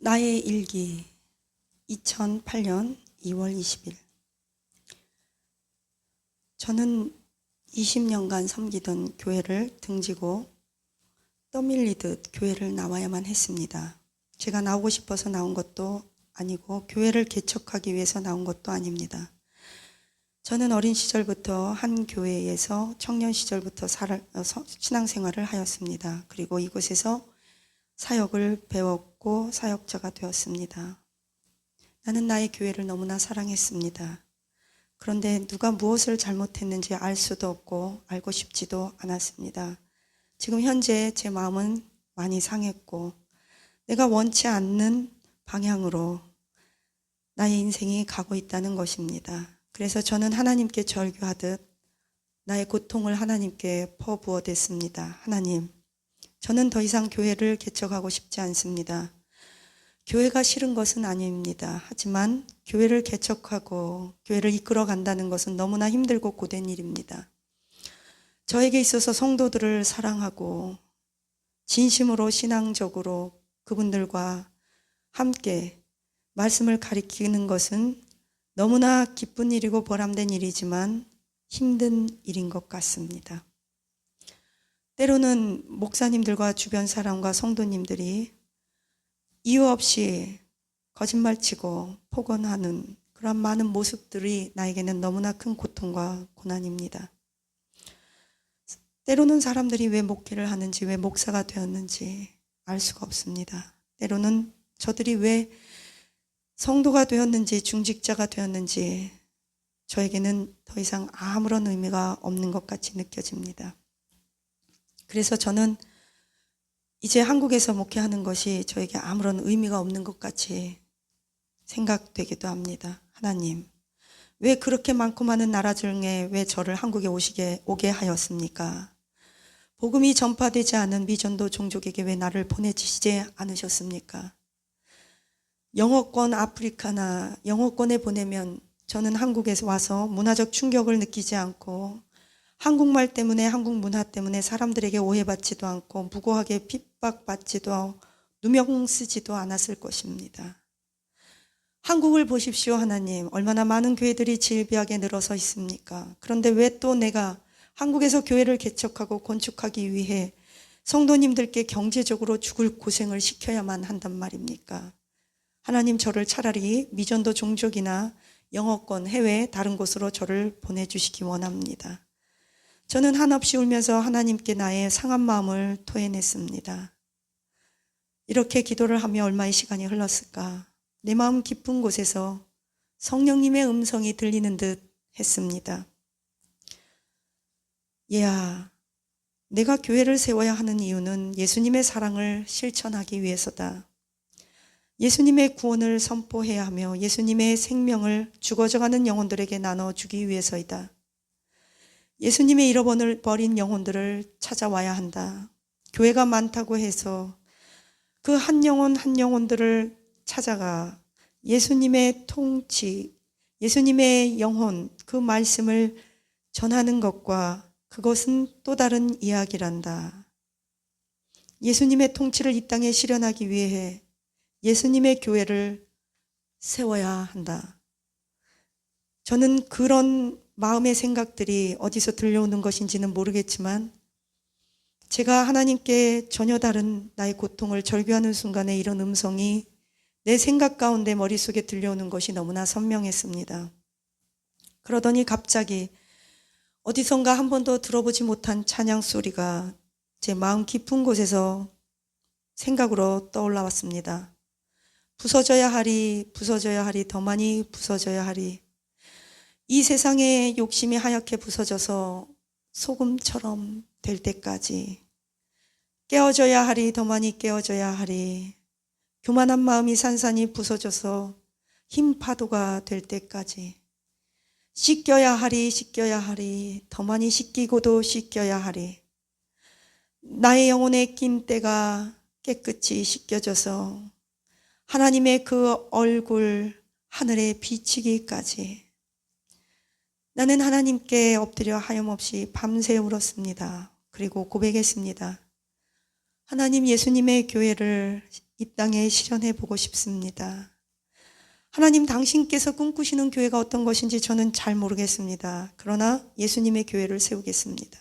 나의 일기 2008년 2월 20일. 저는 20년간 섬기던 교회를 등지고 떠밀리듯 교회를 나와야만 했습니다. 제가 나오고 싶어서 나온 것도 아니고 교회를 개척하기 위해서 나온 것도 아닙니다. 저는 어린 시절부터 한 교회에서 청년 시절부터 신앙생활을 하였습니다. 그리고 이곳에서 사역을 배웠고 사역자가 되었습니다. 나는 나의 교회를 너무나 사랑했습니다. 그런데 누가 무엇을 잘못했는지 알 수도 없고 알고 싶지도 않았습니다. 지금 현재 제 마음은 많이 상했고 내가 원치 않는 방향으로 나의 인생이 가고 있다는 것입니다. 그래서 저는 하나님께 절규하듯 나의 고통을 하나님께 퍼부어댔습니다. 하나님, 저는 더 이상 교회를 개척하고 싶지 않습니다. 교회가 싫은 것은 아닙니다. 하지만 교회를 개척하고 교회를 이끌어 간다는 것은 너무나 힘들고 고된 일입니다. 저에게 있어서 성도들을 사랑하고 진심으로 신앙적으로 그분들과 함께 말씀을 가리키는 것은 너무나 기쁜 일이고 보람된 일이지만 힘든 일인 것 같습니다. 때로는 목사님들과 주변 사람과 성도님들이 이유 없이 거짓말치고 폭언하는 그런 많은 모습들이 나에게는 너무나 큰 고통과 고난입니다. 때로는 사람들이 왜 목회를 하는지, 왜 목사가 되었는지 알 수가 없습니다. 때로는 저들이 왜 성도가 되었는지, 중직자가 되었는지 저에게는 더 이상 아무런 의미가 없는 것 같이 느껴집니다. 그래서 저는 이제 한국에서 목회하는 것이 저에게 아무런 의미가 없는 것 같이 생각되기도 합니다. 하나님, 왜 그렇게 많고 많은 나라 중에 왜 저를 한국에 오게 하였습니까? 복음이 전파되지 않은 미전도 종족에게 왜 나를 보내주시지 않으셨습니까? 영어권 아프리카나 영어권에 보내면 저는 한국에서 와서 문화적 충격을 느끼지 않고 한국말 때문에 한국 문화 때문에 사람들에게 오해받지도 않고 무고하게 핍박받지도 누명 쓰지도 않았을 것입니다. 한국을 보십시오. 하나님, 얼마나 많은 교회들이 질비하게 늘어서 있습니까? 그런데 왜 또 내가 한국에서 교회를 개척하고 건축하기 위해 성도님들께 경제적으로 죽을 고생을 시켜야만 한단 말입니까? 하나님, 저를 차라리 미전도 종족이나 영어권 해외 다른 곳으로 저를 보내주시기 원합니다. 저는 한없이 울면서 하나님께 나의 상한 마음을 토해냈습니다. 이렇게 기도를 하며 얼마의 시간이 흘렀을까? 내 마음 깊은 곳에서 성령님의 음성이 들리는 듯 했습니다. 얘야, 내가 교회를 세워야 하는 이유는 예수님의 사랑을 실천하기 위해서다. 예수님의 구원을 선포해야 하며 예수님의 생명을 죽어져가는 영혼들에게 나눠주기 위해서이다. 예수님의 잃어버린 영혼들을 찾아와야 한다. 교회가 많다고 해서 그 한 영혼 한 영혼들을 찾아가 예수님의 통치, 예수님의 영혼, 그 말씀을 전하는 것과 그것은 또 다른 이야기란다. 예수님의 통치를 이 땅에 실현하기 위해 예수님의 교회를 세워야 한다. 저는 그런 마음의 생각들이 어디서 들려오는 것인지는 모르겠지만 제가 하나님께 전혀 다른 나의 고통을 절규하는 순간에 이런 음성이 내 생각 가운데 머릿속에 들려오는 것이 너무나 선명했습니다. 그러더니 갑자기 어디선가 한 번도 들어보지 못한 찬양 소리가 제 마음 깊은 곳에서 생각으로 떠올라왔습니다. 부서져야 하리, 부서져야 하리, 더 많이 부서져야 하리. 이 세상의 욕심이 하얗게 부서져서 소금처럼 될 때까지 깨어져야 하리, 더 많이 깨어져야 하리. 교만한 마음이 산산이 부서져서 흰 파도가 될 때까지 씻겨야 하리, 씻겨야 하리. 더 많이 씻기고도 씻겨야 하리. 나의 영혼에 낀 때가 깨끗이 씻겨져서 하나님의 그 얼굴 하늘에 비치기까지 나는 하나님께 엎드려 하염없이 밤새 울었습니다. 그리고 고백했습니다. 하나님, 예수님의 교회를 이 땅에 실현해 보고 싶습니다. 하나님, 당신께서 꿈꾸시는 교회가 어떤 것인지 저는 잘 모르겠습니다. 그러나 예수님의 교회를 세우겠습니다.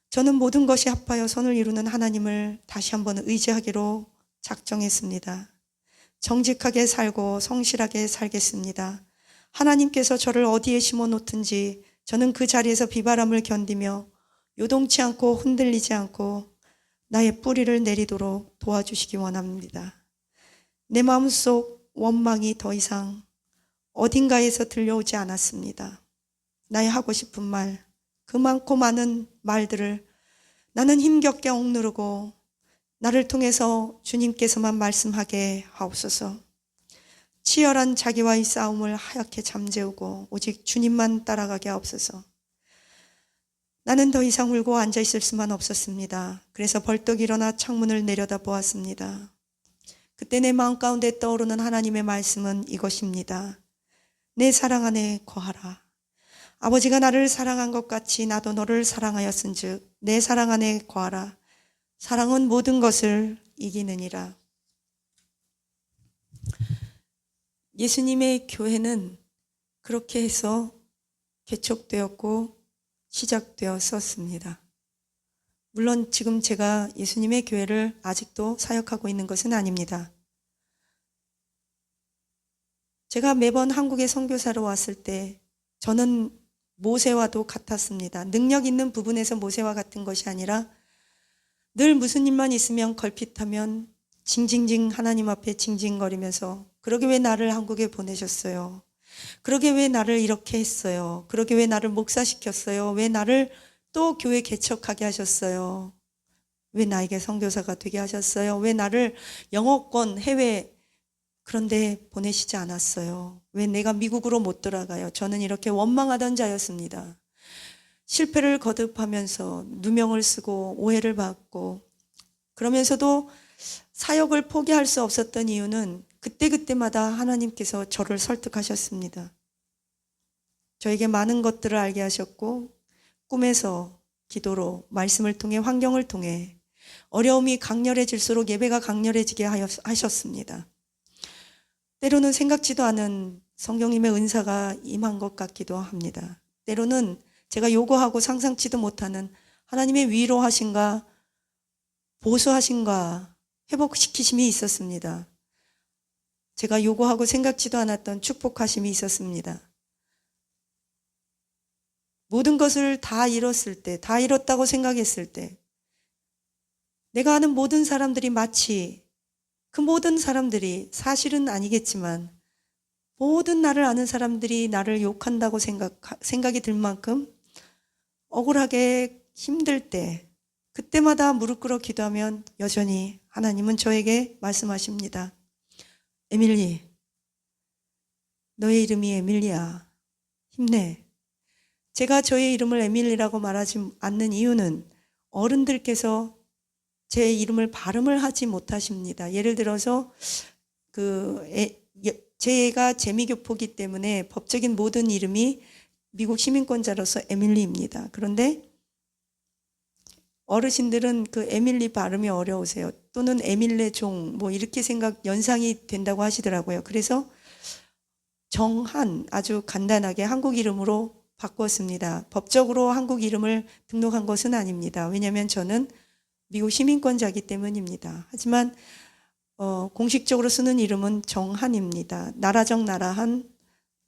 저는 모든 것이 합하여 선을 이루는 하나님을 다시 한번 의지하기로 작정했습니다. 정직하게 살고 성실하게 살겠습니다. 하나님께서 저를 어디에 심어 놓든지 저는 그 자리에서 비바람을 견디며 요동치 않고 흔들리지 않고 나의 뿌리를 내리도록 도와주시기 원합니다. 내 마음속 원망이 더 이상 어딘가에서 들려오지 않았습니다. 나의 하고 싶은 말, 그 많고 많은 말들을 나는 힘겹게 억누르고 나를 통해서 주님께서만 말씀하게 하옵소서. 치열한 자기와의 싸움을 하얗게 잠재우고 오직 주님만 따라가게 하옵소서. 나는 더 이상 울고 앉아있을 수만 없었습니다. 그래서 벌떡 일어나 창문을 내려다 보았습니다. 그때 내 마음 가운데 떠오르는 하나님의 말씀은 이것입니다. 내 사랑 안에 거하라. 아버지가 나를 사랑한 것 같이 나도 너를 사랑하였은즉 내 사랑 안에 거하라. 사랑은 모든 것을 이기느니라. 예수님의 교회는 그렇게 해서 개척되었고 시작되었었습니다. 물론 지금 제가 예수님의 교회를 아직도 사역하고 있는 것은 아닙니다. 제가 매번 한국에 선교사로 왔을 때 저는 모세와도 같았습니다. 능력 있는 부분에서 모세와 같은 것이 아니라 늘 무슨 일만 있으면 걸핏하면 징징징 하나님 앞에 징징거리면서 그러게 왜 나를 한국에 보내셨어요? 그러게 왜 나를 이렇게 했어요? 그러게 왜 나를 목사시켰어요? 왜 나를 또 교회 개척하게 하셨어요? 왜 나에게 선교사가 되게 하셨어요? 왜 나를 영어권 해외 그런데 보내시지 않았어요? 왜 내가 미국으로 못 돌아가요? 저는 이렇게 원망하던 자였습니다. 실패를 거듭하면서 누명을 쓰고 오해를 받고 그러면서도 사역을 포기할 수 없었던 이유는 그때그때마다 하나님께서 저를 설득하셨습니다. 저에게 많은 것들을 알게 하셨고 꿈에서 기도로 말씀을 통해 환경을 통해 어려움이 강렬해질수록 예배가 강렬해지게 하셨습니다. 때로는 생각지도 않은 성령님의 은사가 임한 것 같기도 합니다. 때로는 제가 요구하고 상상치도 못하는 하나님의 위로하심과 보수하심과 회복시키심이 있었습니다. 제가 요구하고 생각지도 않았던 축복하심이 있었습니다. 모든 것을 다 잃었을 때, 다 잃었다고 생각했을 때 내가 아는 모든 사람들이 마치 그 모든 사람들이 사실은 아니겠지만 모든 나를 아는 사람들이 나를 욕한다고 생각이 들 만큼 억울하게 힘들 때 그때마다 무릎 꿇어 기도하면 여전히 하나님은 저에게 말씀하십니다. 에밀리, 너의 이름이 에밀리야. 힘내. 제가 저의 이름을 에밀리라고 말하지 않는 이유는 어른들께서 제 이름을 발음을 하지 못하십니다. 예를 들어서 제가 재미교포기 때문에 법적인 모든 이름이 미국 시민권자로서 에밀리입니다. 그런데 어르신들은 그 에밀리 발음이 어려우세요. 또는 에밀레 종 뭐 이렇게 연상이 된다고 하시더라고요. 그래서 정한 아주 간단하게 한국 이름으로 바꿨습니다. 법적으로 한국 이름을 등록한 것은 아닙니다. 왜냐하면 저는 미국 시민권자이기 때문입니다. 하지만 공식적으로 쓰는 이름은 정한입니다. 나라적 나라한,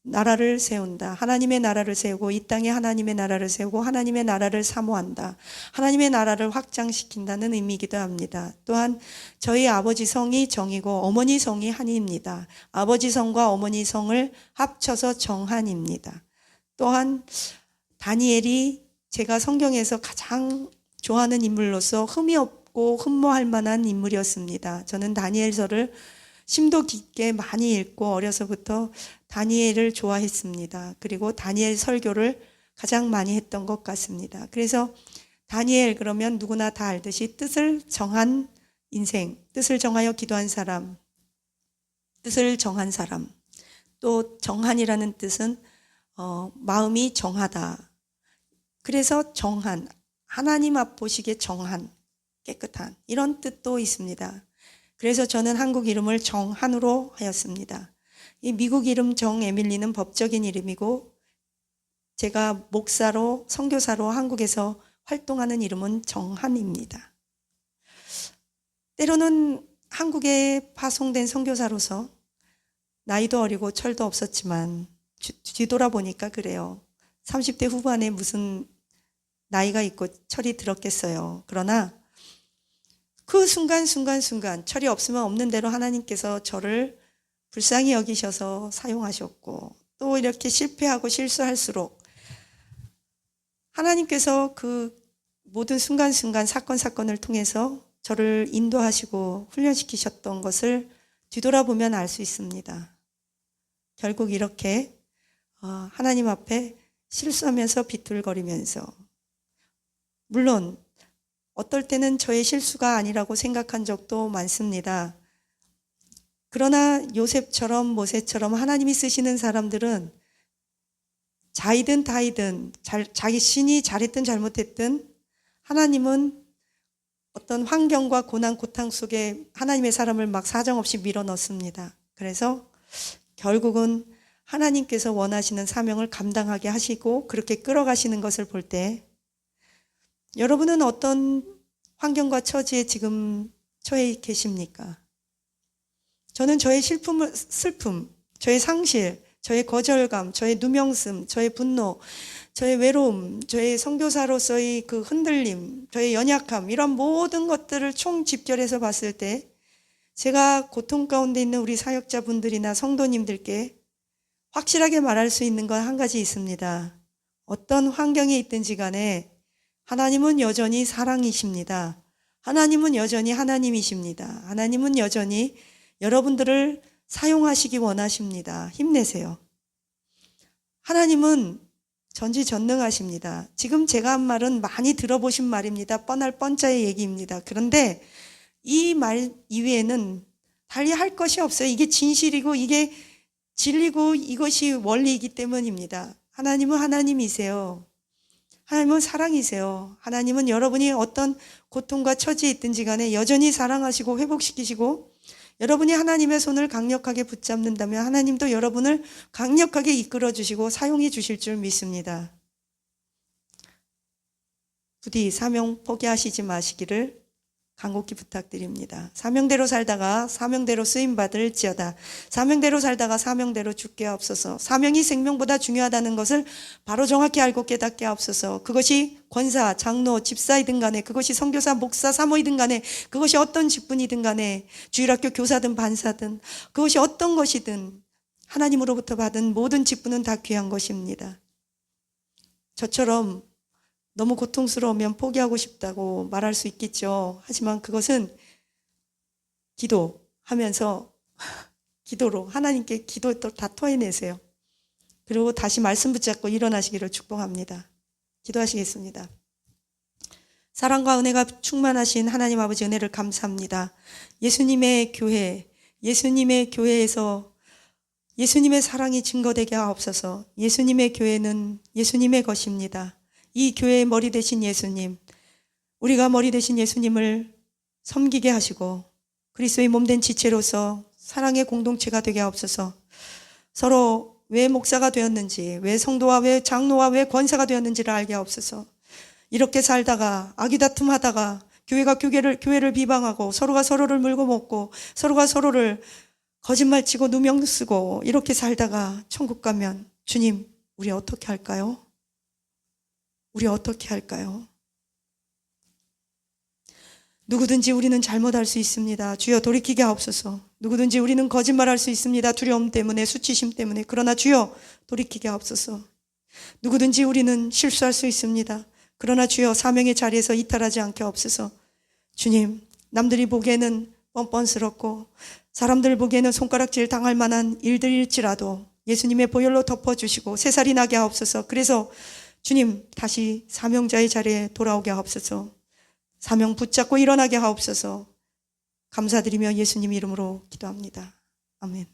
나라를 세운다. 하나님의 나라를 세우고 이 땅에 하나님의 나라를 세우고 하나님의 나라를 사모한다. 하나님의 나라를 확장시킨다는 의미이기도 합니다. 또한 저희 아버지 성이 정이고 어머니 성이 한입니다. 아버지 성과 어머니 성을 합쳐서 정한입니다. 또한 다니엘이 제가 성경에서 가장 좋아하는 인물로서 흠이 없고 흠모할 만한 인물이었습니다. 저는 다니엘서를 심도 깊게 많이 읽고 어려서부터 다니엘을 좋아했습니다. 그리고 다니엘 설교를 가장 많이 했던 것 같습니다. 그래서 다니엘 그러면 누구나 다 알듯이 뜻을 정한 인생, 뜻을 정하여 기도한 사람, 뜻을 정한 사람, 또 정한이라는 뜻은 마음이 정하다. 그래서 정한, 하나님 앞 보시기에 정한, 깨끗한 이런 뜻도 있습니다. 그래서 저는 한국 이름을 정한우로 하였습니다. 이 미국 이름 정에밀리는 법적인 이름이고 제가 목사로 선교사로 한국에서 활동하는 이름은 정한입니다. 때로는 한국에 파송된 선교사로서 나이도 어리고 철도 없었지만 뒤돌아보니까 그래요. 30대 후반에 무슨 나이가 있고 철이 들었겠어요. 그러나 그 순간 철이 없으면 없는 대로 하나님께서 저를 불쌍히 여기셔서 사용하셨고 또 이렇게 실패하고 실수할수록 하나님께서 그 모든 순간순간 사건을 통해서 저를 인도하시고 훈련시키셨던 것을 뒤돌아보면 알 수 있습니다. 결국 이렇게 하나님 앞에 실수하면서 비틀거리면서 물론 어떨 때는 저의 실수가 아니라고 생각한 적도 많습니다. 그러나 요셉처럼 모세처럼 하나님이 쓰시는 사람들은 자이든 다이든 자기 신이 잘했든 잘못했든 하나님은 어떤 환경과 고난 고탕 속에 하나님의 사람을 막 사정없이 밀어넣습니다. 그래서 결국은 하나님께서 원하시는 사명을 감당하게 하시고 그렇게 끌어가시는 것을 볼 때 여러분은 어떤 환경과 처지에 지금 처해 계십니까? 저는 저의 슬픔, 저의 상실, 저의 거절감, 저의 누명씀, 저의 분노, 저의 외로움, 저의 선교사로서의 그 흔들림, 저의 연약함 이런 모든 것들을 총 집결해서 봤을 때 제가 고통 가운데 있는 우리 사역자분들이나 성도님들께 확실하게 말할 수 있는 건 한 가지 있습니다. 어떤 환경에 있든지 간에 하나님은 여전히 사랑이십니다. 하나님은 여전히 하나님이십니다. 하나님은 여전히 여러분들을 사용하시기 원하십니다. 힘내세요. 하나님은 전지전능하십니다. 지금 제가 한 말은 많이 들어보신 말입니다. 뻔할 뻔짜의 얘기입니다. 그런데 이 말 이외에는 달리 할 것이 없어요. 이게 진실이고 이게 진리고 이것이 원리이기 때문입니다. 하나님은 하나님이세요. 하나님은 사랑이세요. 하나님은 여러분이 어떤 고통과 처지에 있든지 간에 여전히 사랑하시고 회복시키시고 여러분이 하나님의 손을 강력하게 붙잡는다면 하나님도 여러분을 강력하게 이끌어 주시고 사용해 주실 줄 믿습니다. 부디 사명 포기하시지 마시기를 간곡히 부탁드립니다. 사명대로 살다가 사명대로 쓰임받을지어다. 사명대로 살다가 사명대로 죽게 하옵소서. 사명이 생명보다 중요하다는 것을 바로 정확히 알고 깨닫게 하옵소서. 그것이 권사, 장로, 집사이든 간에 그것이 선교사, 목사, 사모이든 간에 그것이 어떤 직분이든 간에 주일학교 교사든 반사든 그것이 어떤 것이든 하나님으로부터 받은 모든 직분은 다 귀한 것입니다. 저처럼 너무 고통스러우면 포기하고 싶다고 말할 수 있겠죠. 하지만 그것은 기도하면서 기도로 하나님께 기도에 또 다 토해내세요. 그리고 다시 말씀 붙잡고 일어나시기를 축복합니다. 기도하시겠습니다. 사랑과 은혜가 충만하신 하나님 아버지 은혜를 감사합니다. 예수님의 교회에서 예수님의 사랑이 증거되게 하옵소서. 예수님의 교회는 예수님의 것입니다. 이 교회의 머리 되신 예수님, 우리가 머리 되신 예수님을 섬기게 하시고 그리스도의 몸된 지체로서 사랑의 공동체가 되게 하옵소서. 서로 왜 목사가 되었는지, 왜 성도와 왜 장로와 왜 권사가 되었는지를 알게 하옵소서. 이렇게 살다가 아귀다툼하다가 교회가 교회를 비방하고 서로가 서로를 물고 먹고 서로가 서로를 거짓말치고 누명 쓰고 이렇게 살다가 천국 가면 주님, 우리 어떻게 할까요? 우리 어떻게 할까요? 누구든지 우리는 잘못할 수 있습니다. 주여 돌이키게 하옵소서. 누구든지 우리는 거짓말할 수 있습니다. 두려움 때문에, 수치심 때문에. 그러나 주여 돌이키게 하옵소서. 누구든지 우리는 실수할 수 있습니다. 그러나 주여 사명의 자리에서 이탈하지 않게 하옵소서. 주님, 남들이 보기에는 뻔뻔스럽고 사람들 보기에는 손가락질 당할 만한 일들일지라도 예수님의 보혈로 덮어주시고 새살이 나게 하옵소서. 그래서 주님, 다시 사명자의 자리에 돌아오게 하옵소서. 사명 붙잡고 일어나게 하옵소서. 감사드리며 예수님 이름으로 기도합니다. 아멘.